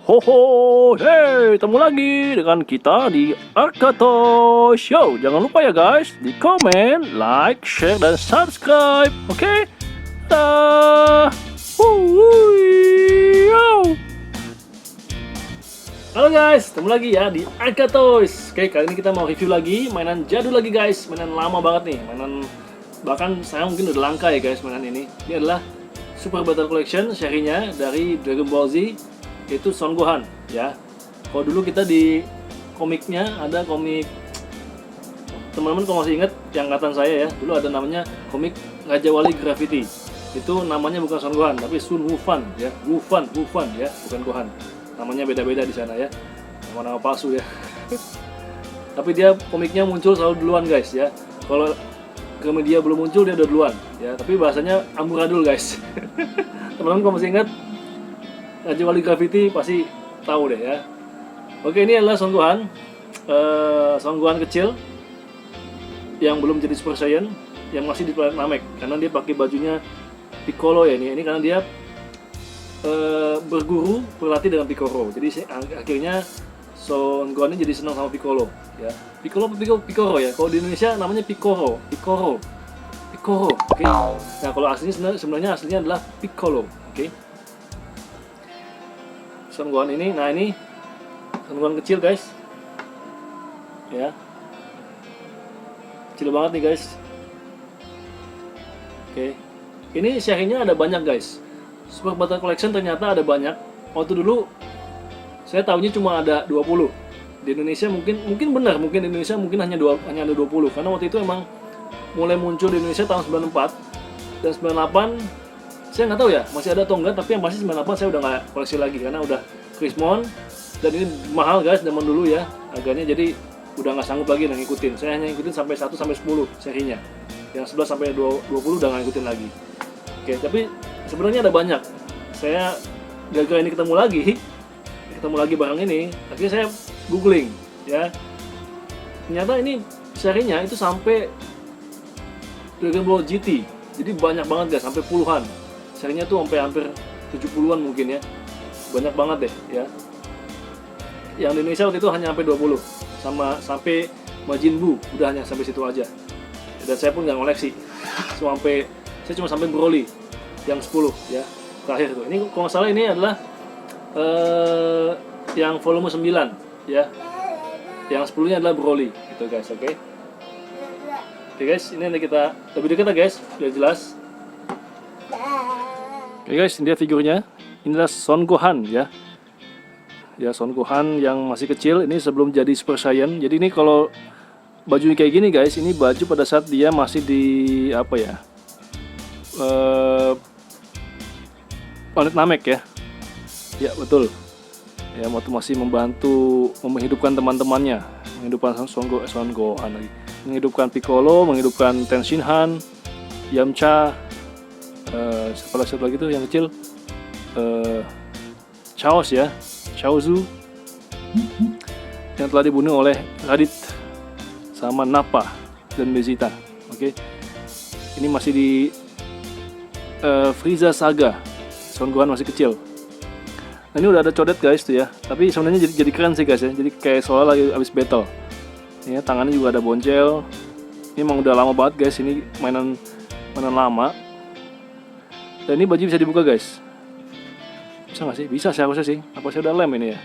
Ho ho, hey, ketemu lagi dengan kita di Arkato Show. Jangan lupa ya guys, di komen, like, share, dan subscribe. Oke? Dah. Halo guys, ketemu lagi ya di Arkatoys. Oke, kali ini kita mau review lagi mainan jadul lagi guys. Mainan lama banget nih, mainan bahkan saya mungkin udah langka ya guys mainan ini. Ini adalah Super Battle Collection serinya dari Dragon Ball Z, itu Son Gohan ya. Kalau dulu kita di komiknya ada komik, teman-teman kalau masih inget yang angkatan saya ya, dulu ada namanya komik Raja Wali Gravity. Itu namanya bukan Son Gohan tapi Sun Wufan ya, Wufan ya, bukan Gohan. Namanya beda-beda di sana ya, nama-nama palsu ya. Tapi dia komiknya muncul selalu duluan guys ya. Kalau Gramedia belum muncul dia udah duluan ya. Tapi bahasanya amburadul guys. Teman-teman kalau masih ingat Raja Wali Gravity pasti tahu deh ya. Oke, ini adalah Son Gohan, Son Gohan kecil yang belum jadi Super Saiyan, yang masih di planet Namek. Karena dia pakai bajunya Piccolo ya ini karena dia berguru berlatih dengan Piccolo. Jadi akhirnya Son Gohan ini jadi senang sama Piccolo ya. Piccolo ya. Kalau di Indonesia namanya Piccolo. Oke. Nah, kalau aslinya sebenarnya aslinya adalah Piccolo. Oke. Son Gohan ini, nah ini Son Gohan kecil guys. Ya. Kecil banget nih guys. Oke. Ini serinya ada banyak guys. Super Battle Collection ternyata ada banyak. Waktu dulu saya tahunya cuma ada 20. Di Indonesia mungkin benar, mungkin di Indonesia mungkin hanya ada 20 karena waktu itu emang mulai muncul di Indonesia tahun 94 dan 98 saya nggak tahu ya masih ada atau enggak, tapi yang pasti 98 saya udah nggak koleksi lagi karena udah Krismon dan ini mahal guys zaman dulu ya harganya, jadi udah nggak sanggup lagi ngikutin. Saya hanya ngikutin sampai 1 sampai 10 serinya. Yang 11 sampai 20 udah nggak ngikutin lagi. Oke, tapi sebenarnya ada banyak. Saya gara-gara ini ketemu lagi barang ini, akhirnya saya googling ya. Ternyata ini serinya itu sampai Dragon Ball GT. Jadi banyak banget guys, sampai puluhan. Serinya tuh sampai hampir 70-an mungkin ya. Banyak banget deh ya. Yang di Indonesia waktu itu hanya sampai 20. Sampai Majin Buu udah hanya sampai situ aja. Dan saya pun nggak ngoleksi. Saya cuma sampai Broly yang 10 ya. Terakhir tuh. Ini kalau nggak salah ini adalah yang volume 9 ya. Yang 10-nya adalah Broly gitu guys, oke. Oke guys, ini nanti kita lebih dekat ya guys, biar jelas. Oke guys, ini dia figurnya. Ini adalah Son Gohan ya. Ya, Son Gohan yang masih kecil, ini sebelum jadi Super Saiyan. Jadi ini kalau bajunya kayak gini guys, ini baju pada saat dia masih di apa ya? Planet Namek ya. Ya, betul. Ya, waktu masih membantu menghidupkan teman-temannya, menghidupkan Son Gohan lagi. Menghidupkan Piccolo, menghidupkan Ten Shinhan, Yamcha, siapa lagi tuh yang kecil, Chaos ya, Chaozu, yang telah dibunuh oleh Raditz sama Nappa dan Vegeta. Oke, ini masih di Frieza Saga, Son Gohan masih kecil. Nah, ini udah ada codet guys tuh ya, tapi sebenarnya jadi keren sih guys ya, jadi kayak seolah lagi abis battle. Ya, tangannya juga ada boncel. Ini emang udah lama banget guys, ini mainan lama. Dan ini baju bisa dibuka guys. Bisa nggak sih? Bisa sih harusnya sih. Apa saya udah lem ini ya?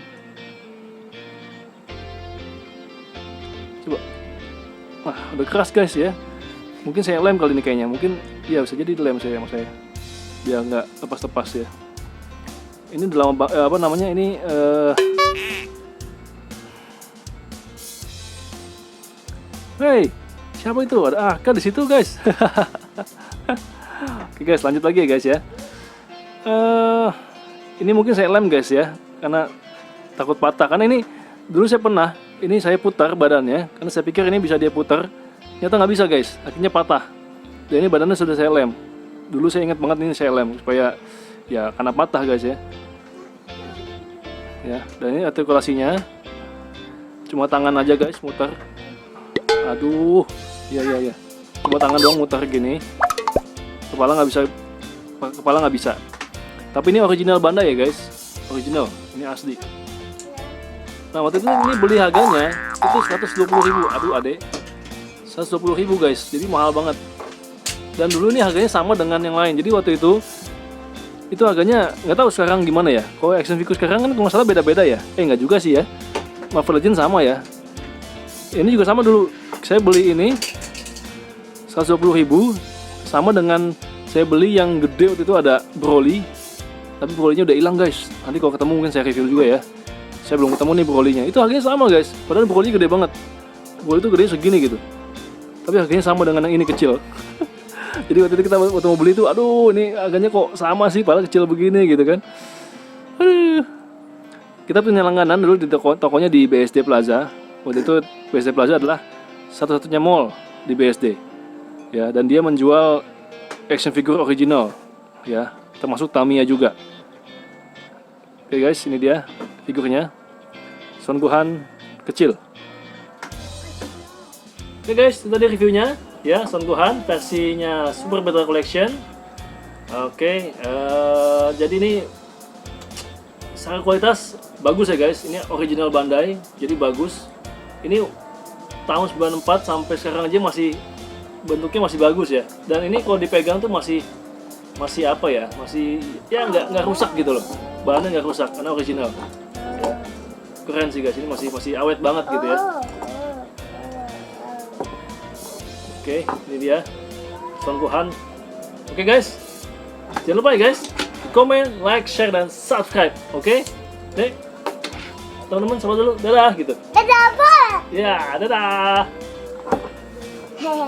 Coba. Wah, udah keras guys ya. Mungkin saya lem kali ini kayaknya. Mungkin ya bisa jadi lem saya sama saya. Biar nggak lepas-lepas ya. Ini udah lama apa namanya ini Hey, siapa itu? Ada Aka di situ guys. Oke guys, lanjut lagi ya guys ya. Ini mungkin saya lem guys ya, karena takut patah. Karena ini dulu saya pernah, ini saya putar badannya, karena saya pikir ini bisa dia putar. Ternyata nggak bisa guys, akhirnya patah. Dan ini badannya sudah saya lem. Dulu saya ingat banget ini saya lem supaya ya karena patah guys ya. Ya, dan ini artikulasinya cuma tangan aja guys muter. Aduh, iya. Cuma tangan doang muter gini. Kepala nggak bisa. Tapi ini original Bandai ya guys, original. Ini asli. Nah waktu itu ini beli harganya itu 120.000. Aduh adek, 120.000 guys, jadi mahal banget. Dan dulu ini harganya sama dengan yang lain. Jadi waktu itu harganya nggak tahu sekarang gimana ya. Kalau action figure sekarang kan kalau nggak salah beda-beda ya. Nggak juga sih ya. Marvel Legends sama ya. Ini juga sama dulu. Saya beli ini 120.000 sama dengan saya beli yang gede waktu itu ada Broly. Tapi Broly-nya udah hilang guys. Nanti kalau ketemu mungkin saya review juga ya. Saya belum ketemu nih Broly-nya. Itu harganya sama guys. Padahal Broly gede banget. Broly itu gede segini gitu. Tapi harganya sama dengan yang ini kecil. Jadi waktu itu kita waktu mau beli itu, aduh ini harganya kok sama sih, padahal kecil begini gitu kan. Aduh. Kita punya langganan dulu di tokonya di BSD Plaza. Waktu itu BSD Plaza adalah satu-satunya mall di BSD. Ya, dan dia menjual action figure original. Ya, termasuk Tamiya juga. Oke guys, ini dia figurnya. Son Gohan kecil. Oke guys, itu tadi reviewnya ya, Son Gohan versinya Super Battle Collection. Oke, jadi ini secara kualitas bagus ya guys. Ini original Bandai, jadi bagus. Ini tahun 94 sampai sekarang aja masih bentuknya masih bagus ya. Dan ini kalau dipegang tuh masih apa ya? Masih ya nggak rusak gitu loh. Bahannya nggak rusak karena original. Ya. Keren sih guys, ini masih awet banget gitu ya. Oke, ini dia Son Gohan. Oke guys, jangan lupa ya guys, komen, like, share, dan subscribe. Oke, nih teman-teman sama dulu, dadah gitu. Dadah, Pak. Ya, dadah. Hehe.